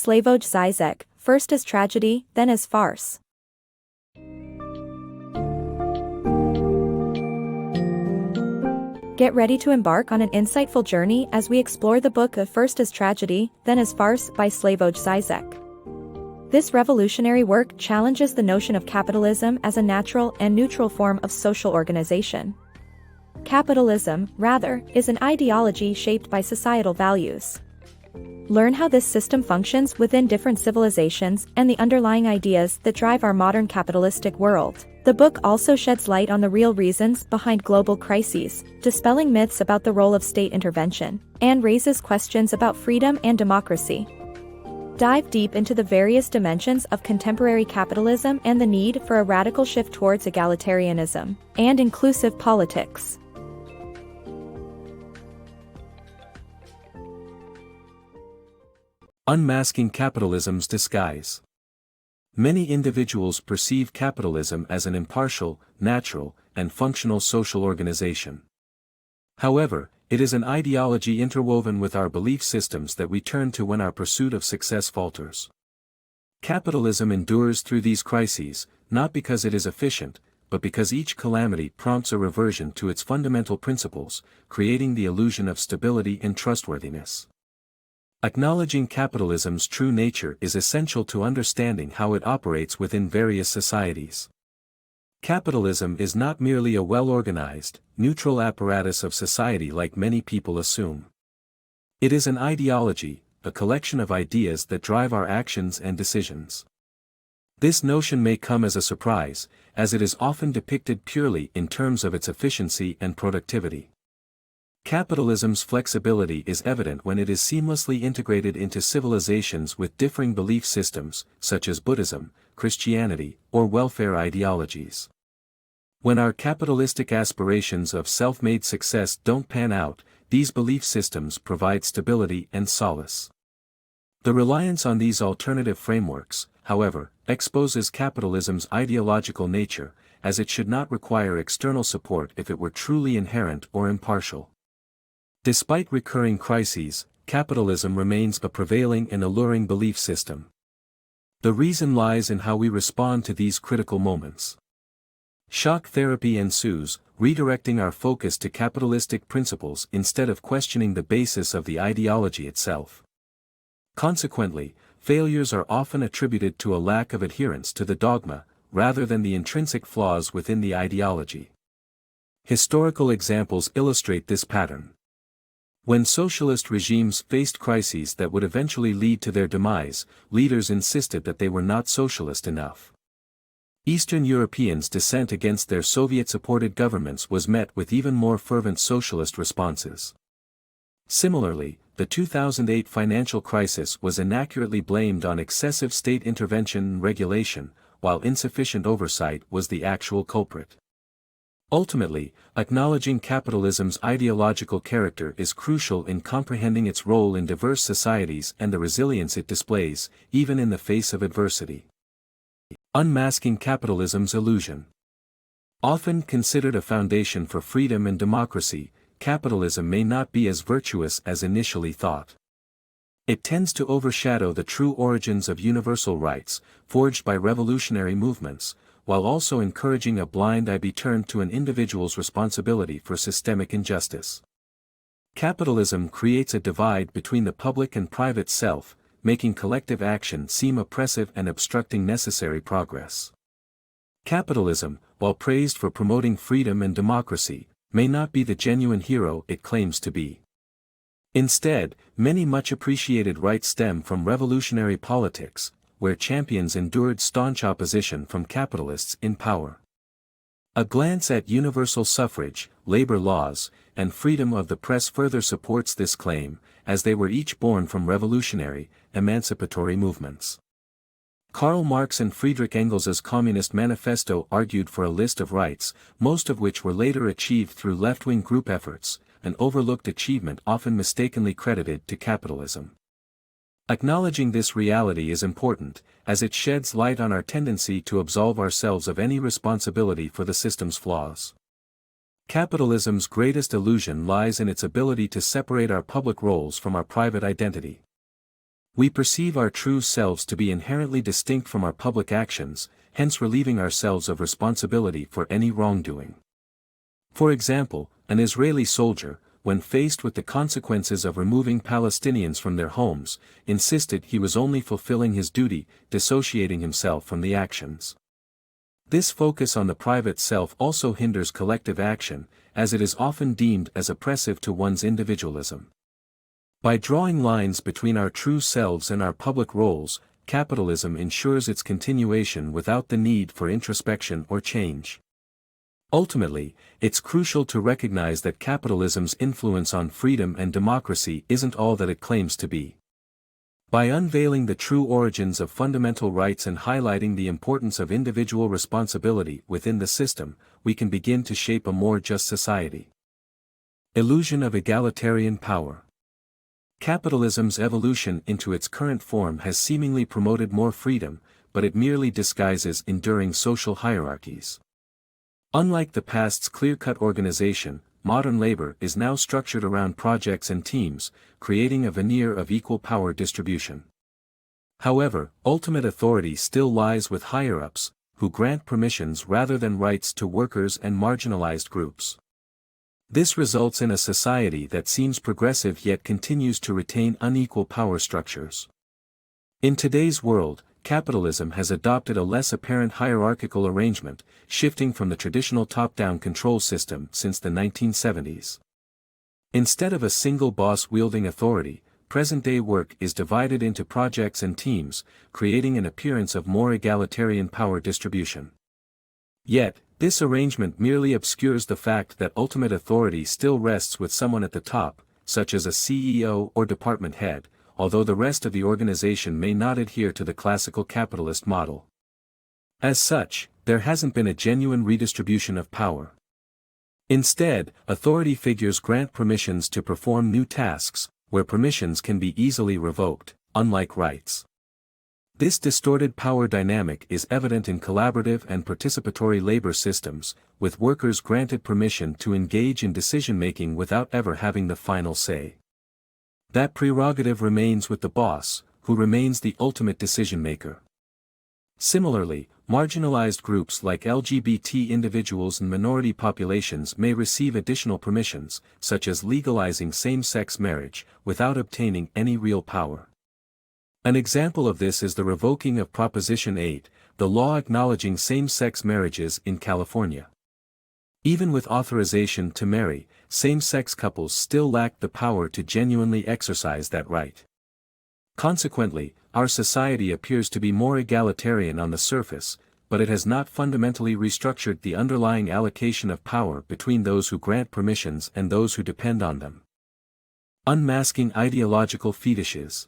Slavoj Žižek, First as Tragedy, Then as Farce. Get ready to embark on an insightful journey as we explore the book of First as Tragedy, Then as Farce by Slavoj Žižek. This revolutionary work challenges the notion of capitalism as a natural and neutral form of social organization. Capitalism, rather, is an ideology shaped by societal values. Learn how this system functions within different civilizations and the underlying ideas that drive our modern capitalistic world. The book also sheds light on the real reasons behind global crises, dispelling myths about the role of state intervention, and raises questions about freedom and democracy. Dive deep into the various dimensions of contemporary capitalism and the need for a radical shift towards egalitarianism and inclusive politics. Unmasking capitalism's disguise. Many individuals perceive capitalism as an impartial, natural, and functional social organization. However, it is an ideology interwoven with our belief systems that we turn to when our pursuit of success falters. Capitalism endures through these crises, not because it is efficient, but because each calamity prompts a reversion to its fundamental principles, creating the illusion of stability and trustworthiness. Acknowledging capitalism's true nature is essential to understanding how it operates within various societies. Capitalism is not merely a well-organized, neutral apparatus of society like many people assume. It is an ideology, a collection of ideas that drive our actions and decisions. This notion may come as a surprise, as it is often depicted purely in terms of its efficiency and productivity. Capitalism's flexibility is evident when it is seamlessly integrated into civilizations with differing belief systems, such as Buddhism, Christianity, or welfare ideologies. When our capitalistic aspirations of self-made success don't pan out, these belief systems provide stability and solace. The reliance on these alternative frameworks, however, exposes capitalism's ideological nature, as it should not require external support if it were truly inherent or impartial. Despite recurring crises, capitalism remains a prevailing and alluring belief system. The reason lies in how we respond to these critical moments. Shock therapy ensues, redirecting our focus to capitalistic principles instead of questioning the basis of the ideology itself. Consequently, failures are often attributed to a lack of adherence to the dogma, rather than the intrinsic flaws within the ideology. Historical examples illustrate this pattern. When socialist regimes faced crises that would eventually lead to their demise, leaders insisted that they were not socialist enough. Eastern Europeans' dissent against their Soviet-supported governments was met with even more fervent socialist responses. Similarly, the 2008 financial crisis was inaccurately blamed on excessive state intervention and regulation, while insufficient oversight was the actual culprit. Ultimately, acknowledging capitalism's ideological character is crucial in comprehending its role in diverse societies and the resilience it displays, even in the face of adversity. Unmasking capitalism's illusion. Often considered a foundation for freedom and democracy, capitalism may not be as virtuous as initially thought. It tends to overshadow the true origins of universal rights, forged by revolutionary movements, while also encouraging a blind eye be turned to an individual's responsibility for systemic injustice. Capitalism creates a divide between the public and private self, making collective action seem oppressive and obstructing necessary progress. Capitalism, while praised for promoting freedom and democracy, may not be the genuine hero it claims to be. Instead, many much appreciated rights stem from revolutionary politics, where champions endured staunch opposition from capitalists in power. A glance at universal suffrage, labor laws, and freedom of the press further supports this claim, as they were each born from revolutionary, emancipatory movements. Karl Marx and Friedrich Engels' Communist Manifesto argued for a list of rights, most of which were later achieved through left-wing group efforts, an overlooked achievement often mistakenly credited to capitalism. Acknowledging this reality is important, as it sheds light on our tendency to absolve ourselves of any responsibility for the system's flaws. Capitalism's greatest illusion lies in its ability to separate our public roles from our private identity. We perceive our true selves to be inherently distinct from our public actions, hence relieving ourselves of responsibility for any wrongdoing. For example, an Israeli soldier, when faced with the consequences of removing Palestinians from their homes, insisted he was only fulfilling his duty, dissociating himself from the actions. This focus on the private self also hinders collective action, as it is often deemed as oppressive to one's individualism. By drawing lines between our true selves and our public roles, capitalism ensures its continuation without the need for introspection or change. Ultimately, it's crucial to recognize that capitalism's influence on freedom and democracy isn't all that it claims to be. By unveiling the true origins of fundamental rights and highlighting the importance of individual responsibility within the system, we can begin to shape a more just society. Illusion of egalitarian power. Capitalism's evolution into its current form has seemingly promoted more freedom, but it merely disguises enduring social hierarchies. Unlike the past's clear-cut organization, modern labor is now structured around projects and teams, creating a veneer of equal power distribution. However, ultimate authority still lies with higher-ups, who grant permissions rather than rights to workers and marginalized groups. This results in a society that seems progressive yet continues to retain unequal power structures. In today's world, capitalism has adopted a less apparent hierarchical arrangement, shifting from the traditional top-down control system since the 1970s. Instead of a single boss wielding authority, present-day work is divided into projects and teams, creating an appearance of more egalitarian power distribution. Yet, this arrangement merely obscures the fact that ultimate authority still rests with someone at the top, such as a CEO or department head, although the rest of the organization may not adhere to the classical capitalist model. As such, there hasn't been a genuine redistribution of power. Instead, authority figures grant permissions to perform new tasks, where permissions can be easily revoked, unlike rights. This distorted power dynamic is evident in collaborative and participatory labor systems, with workers granted permission to engage in decision-making without ever having the final say. That prerogative remains with the boss, who remains the ultimate decision-maker. Similarly, marginalized groups like LGBT individuals and minority populations may receive additional permissions, such as legalizing same-sex marriage, without obtaining any real power. An example of this is the revoking of Proposition 8, the law acknowledging same-sex marriages in California. Even with authorization to marry, same-sex couples still lack the power to genuinely exercise that right. Consequently, our society appears to be more egalitarian on the surface, but it has not fundamentally restructured the underlying allocation of power between those who grant permissions and those who depend on them. Unmasking ideological fetishes.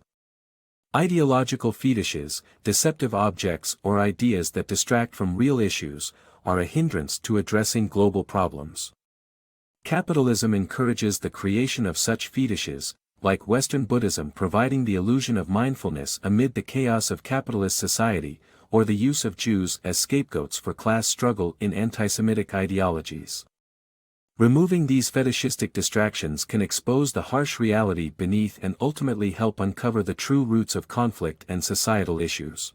Ideological fetishes, deceptive objects or ideas that distract from real issues, are a hindrance to addressing global problems. Capitalism encourages the creation of such fetishes, like Western Buddhism providing the illusion of mindfulness amid the chaos of capitalist society, or the use of Jews as scapegoats for class struggle in anti-Semitic ideologies. Removing these fetishistic distractions can expose the harsh reality beneath and ultimately help uncover the true roots of conflict and societal issues.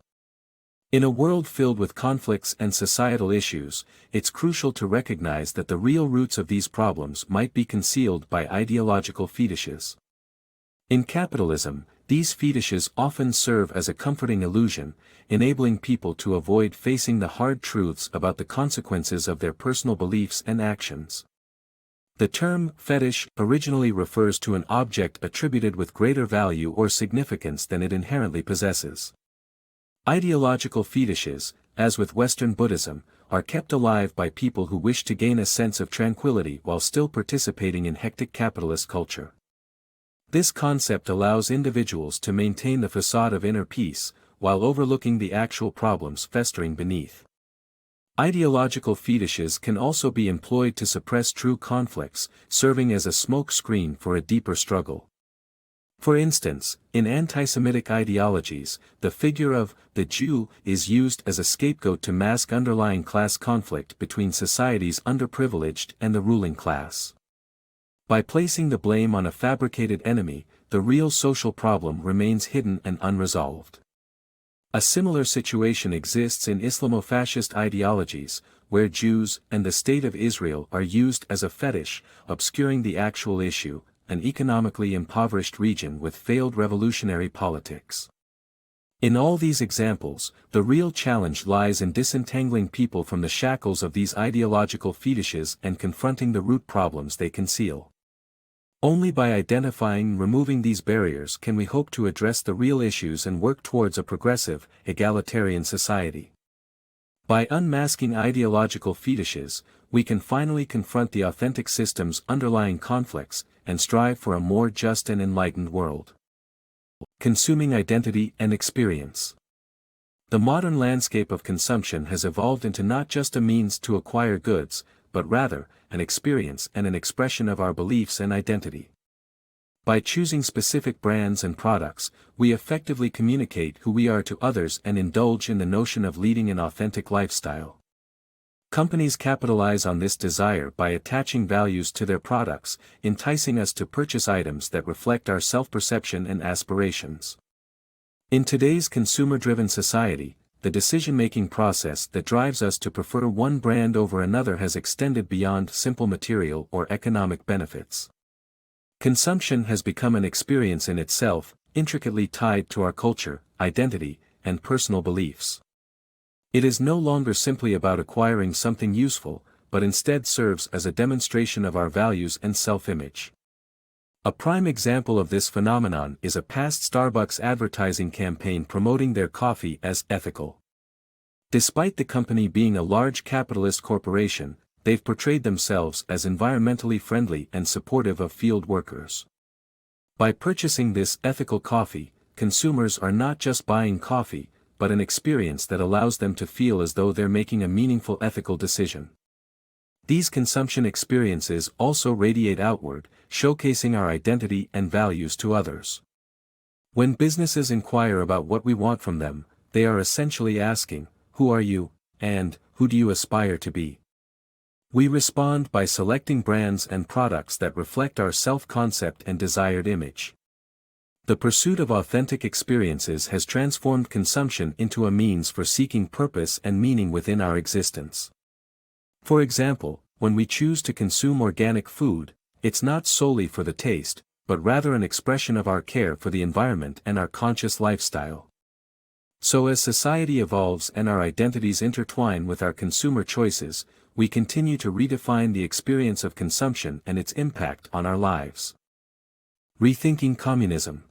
In a world filled with conflicts and societal issues, it's crucial to recognize that the real roots of these problems might be concealed by ideological fetishes. In capitalism, these fetishes often serve as a comforting illusion, enabling people to avoid facing the hard truths about the consequences of their personal beliefs and actions. The term fetish originally refers to an object attributed with greater value or significance than it inherently possesses. Ideological fetishes, as with Western Buddhism, are kept alive by people who wish to gain a sense of tranquility while still participating in hectic capitalist culture. This concept allows individuals to maintain the facade of inner peace, while overlooking the actual problems festering beneath. Ideological fetishes can also be employed to suppress true conflicts, serving as a smoke screen for a deeper struggle. For instance, in anti-Semitic ideologies, the figure of the Jew is used as a scapegoat to mask underlying class conflict between society's underprivileged and the ruling class. By placing the blame on a fabricated enemy, the real social problem remains hidden and unresolved. A similar situation exists in Islamofascist ideologies, where Jews and the State of Israel are used as a fetish, obscuring the actual issue, an economically impoverished region with failed revolutionary politics. In all these examples, the real challenge lies in disentangling people from the shackles of these ideological fetishes and confronting the root problems they conceal. Only by identifying and removing these barriers can we hope to address the real issues and work towards a progressive, egalitarian society. By unmasking ideological fetishes, we can finally confront the authentic system's underlying conflicts and strive for a more just and enlightened world. Consuming identity and experience. The modern landscape of consumption has evolved into not just a means to acquire goods, but rather, an experience and an expression of our beliefs and identity. By choosing specific brands and products, we effectively communicate who we are to others and indulge in the notion of leading an authentic lifestyle. Companies capitalize on this desire by attaching values to their products, enticing us to purchase items that reflect our self-perception and aspirations. In today's consumer-driven society, the decision-making process that drives us to prefer one brand over another has extended beyond simple material or economic benefits. Consumption has become an experience in itself, intricately tied to our culture, identity, and personal beliefs. It is no longer simply about acquiring something useful, but instead serves as a demonstration of our values and self-image. A prime example of this phenomenon is a past Starbucks advertising campaign promoting their coffee as ethical. Despite the company being a large capitalist corporation, they've portrayed themselves as environmentally friendly and supportive of field workers. By purchasing this ethical coffee, consumers are not just buying coffee, but an experience that allows them to feel as though they're making a meaningful ethical decision. These consumption experiences also radiate outward, showcasing our identity and values to others. When businesses inquire about what we want from them, they are essentially asking, "Who are you, and who do you aspire to be?" We respond by selecting brands and products that reflect our self-concept and desired image. The pursuit of authentic experiences has transformed consumption into a means for seeking purpose and meaning within our existence. For example, when we choose to consume organic food, it's not solely for the taste, but rather an expression of our care for the environment and our conscious lifestyle. So as society evolves and our identities intertwine with our consumer choices, we continue to redefine the experience of consumption and its impact on our lives. Rethinking communism.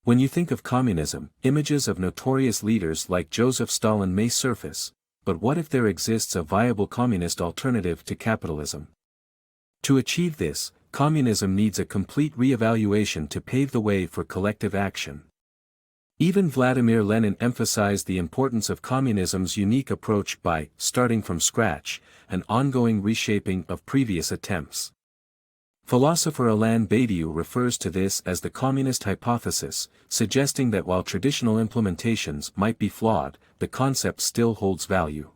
When you think of communism, images of notorious leaders like Joseph Stalin may surface, but what if there exists a viable communist alternative to capitalism? To achieve this, communism needs a complete re-evaluation to pave the way for collective action. Even Vladimir Lenin emphasized the importance of communism's unique approach by starting from scratch, an ongoing reshaping of previous attempts. Philosopher Alain Badiou refers to this as the communist hypothesis, suggesting that while traditional implementations might be flawed, the concept still holds value.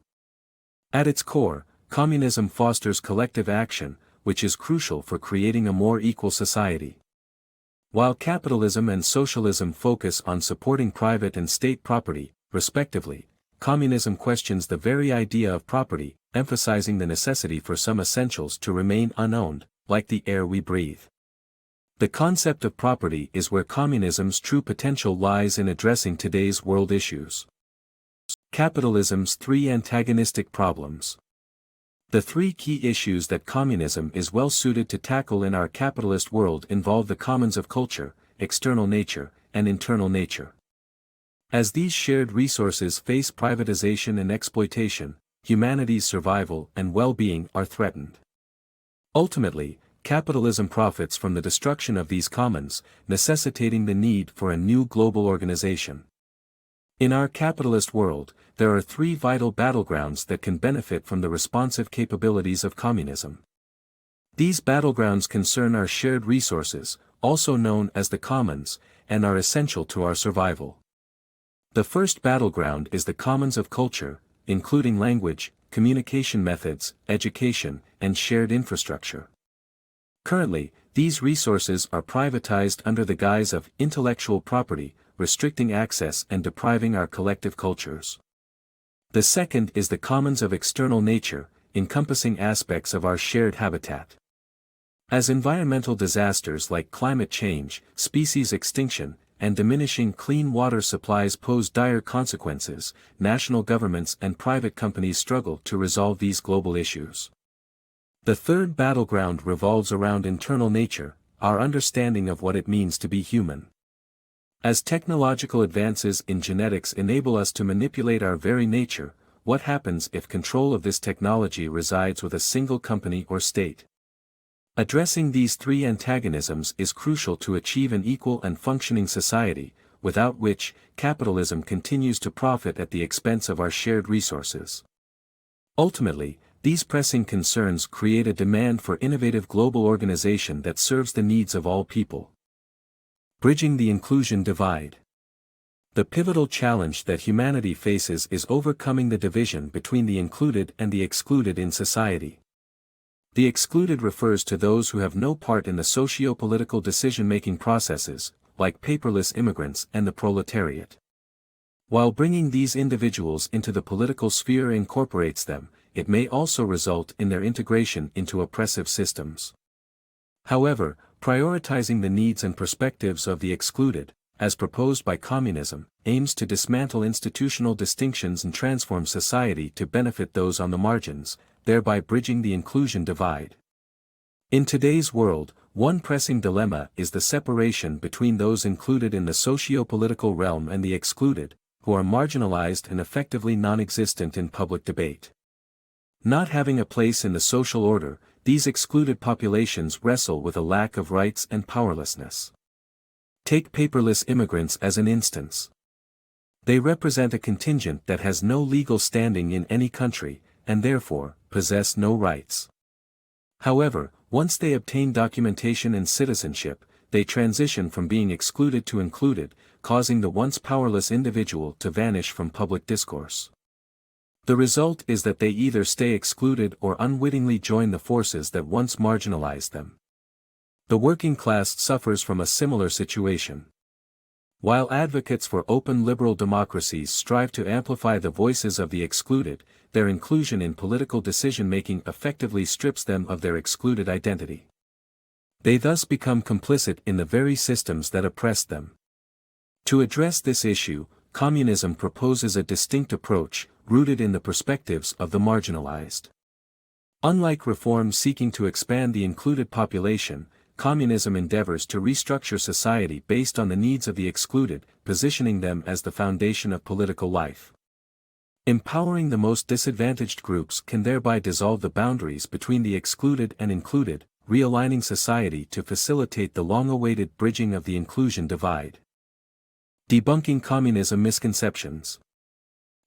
At its core, communism fosters collective action, which is crucial for creating a more equal society. While capitalism and socialism focus on supporting private and state property, respectively, communism questions the very idea of property, emphasizing the necessity for some essentials to remain unowned, like the air we breathe. The concept of property is where communism's true potential lies in addressing today's world issues. Capitalism's three antagonistic problems. The three key issues that communism is well suited to tackle in our capitalist world involve the commons of culture, external nature, and internal nature. As these shared resources face privatization and exploitation, humanity's survival and well-being are threatened. Ultimately, capitalism profits from the destruction of these commons, necessitating the need for a new global organization. In our capitalist world, there are three vital battlegrounds that can benefit from the responsive capabilities of communism. These battlegrounds concern our shared resources, also known as the commons, and are essential to our survival. The first battleground is the commons of culture, including language, communication methods, education, and shared infrastructure. Currently, these resources are privatized under the guise of intellectual property, restricting access and depriving our collective cultures. The second is the commons of external nature, encompassing aspects of our shared habitat. As environmental disasters like climate change, species extinction, and diminishing clean water supplies pose dire consequences, national governments and private companies struggle to resolve these global issues. The third battleground revolves around internal nature, our understanding of what it means to be human. As technological advances in genetics enable us to manipulate our very nature, what happens if control of this technology resides with a single company or state? Addressing these three antagonisms is crucial to achieve an equal and functioning society, without which, capitalism continues to profit at the expense of our shared resources. Ultimately, these pressing concerns create a demand for innovative global organization that serves the needs of all people. Bridging the inclusion divide. The pivotal challenge that humanity faces is overcoming the division between the included and the excluded in society. The excluded refers to those who have no part in the socio-political decision-making processes, like paperless immigrants and the proletariat. While bringing these individuals into the political sphere incorporates them, it may also result in their integration into oppressive systems. However, prioritizing the needs and perspectives of the excluded, as proposed by communism, aims to dismantle institutional distinctions and transform society to benefit those on the margins, thereby bridging the inclusion divide. In today's world, one pressing dilemma is the separation between those included in the socio-political realm and the excluded, who are marginalized and effectively non-existent in public debate. Not having a place in the social order, these excluded populations wrestle with a lack of rights and powerlessness. Take paperless immigrants as an instance. They represent a contingent that has no legal standing in any country, and therefore, possess no rights. However, once they obtain documentation and citizenship, they transition from being excluded to included, causing the once powerless individual to vanish from public discourse. The result is that they either stay excluded or unwittingly join the forces that once marginalized them. The working class suffers from a similar situation. While advocates for open liberal democracies strive to amplify the voices of the excluded, their inclusion in political decision-making effectively strips them of their excluded identity. They thus become complicit in the very systems that oppress them. To address this issue, communism proposes a distinct approach, rooted in the perspectives of the marginalized. Unlike reforms seeking to expand the included population, communism endeavors to restructure society based on the needs of the excluded, positioning them as the foundation of political life. Empowering the most disadvantaged groups can thereby dissolve the boundaries between the excluded and included, realigning society to facilitate the long-awaited bridging of the inclusion divide. Debunking communism misconceptions.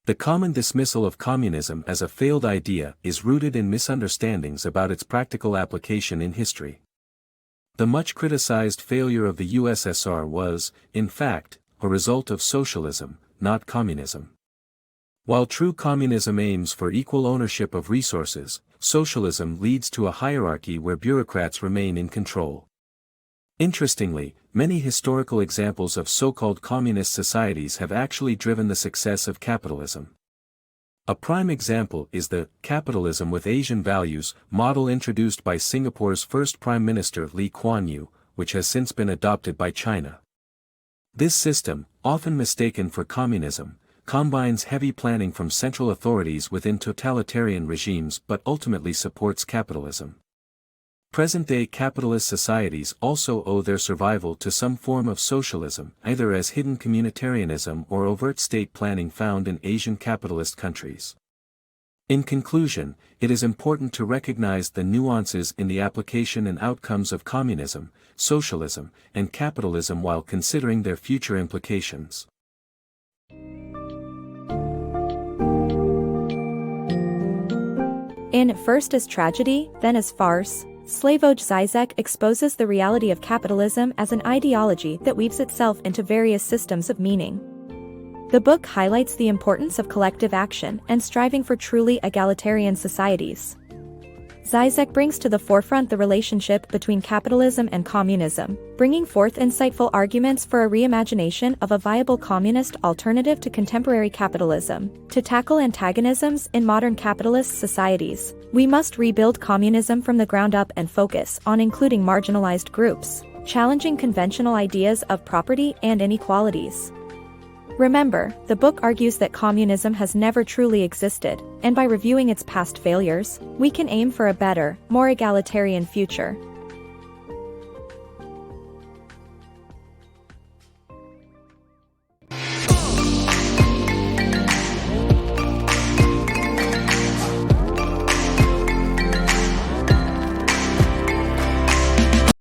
The common dismissal of communism as a failed idea is rooted in misunderstandings about its practical application in history. The much criticized failure of the USSR was, in fact, a result of socialism, not communism. While true communism aims for equal ownership of resources, socialism leads to a hierarchy where bureaucrats remain in control. Interestingly, many historical examples of so-called communist societies have actually driven the success of capitalism. A prime example is the Capitalism with Asian Values model introduced by Singapore's first Prime Minister Lee Kuan Yew, which has since been adopted by China. This system, often mistaken for communism, combines heavy planning from central authorities within totalitarian regimes but ultimately supports capitalism. Present-day capitalist societies also owe their survival to some form of socialism, either as hidden communitarianism or overt state planning found in Asian capitalist countries. In conclusion, it is important to recognize the nuances in the application and outcomes of communism, socialism, and capitalism while considering their future implications. In First as Tragedy, Then as Farce, Slavoj Žižek exposes the reality of capitalism as an ideology that weaves itself into various systems of meaning. The book highlights the importance of collective action and striving for truly egalitarian societies. Žižek brings to the forefront the relationship between capitalism and communism, bringing forth insightful arguments for a reimagination of a viable communist alternative to contemporary capitalism. To tackle antagonisms in modern capitalist societies, we must rebuild communism from the ground up and focus on including marginalized groups, challenging conventional ideas of property and inequalities. Remember, the book argues that communism has never truly existed, and by reviewing its past failures, we can aim for a better, more egalitarian future.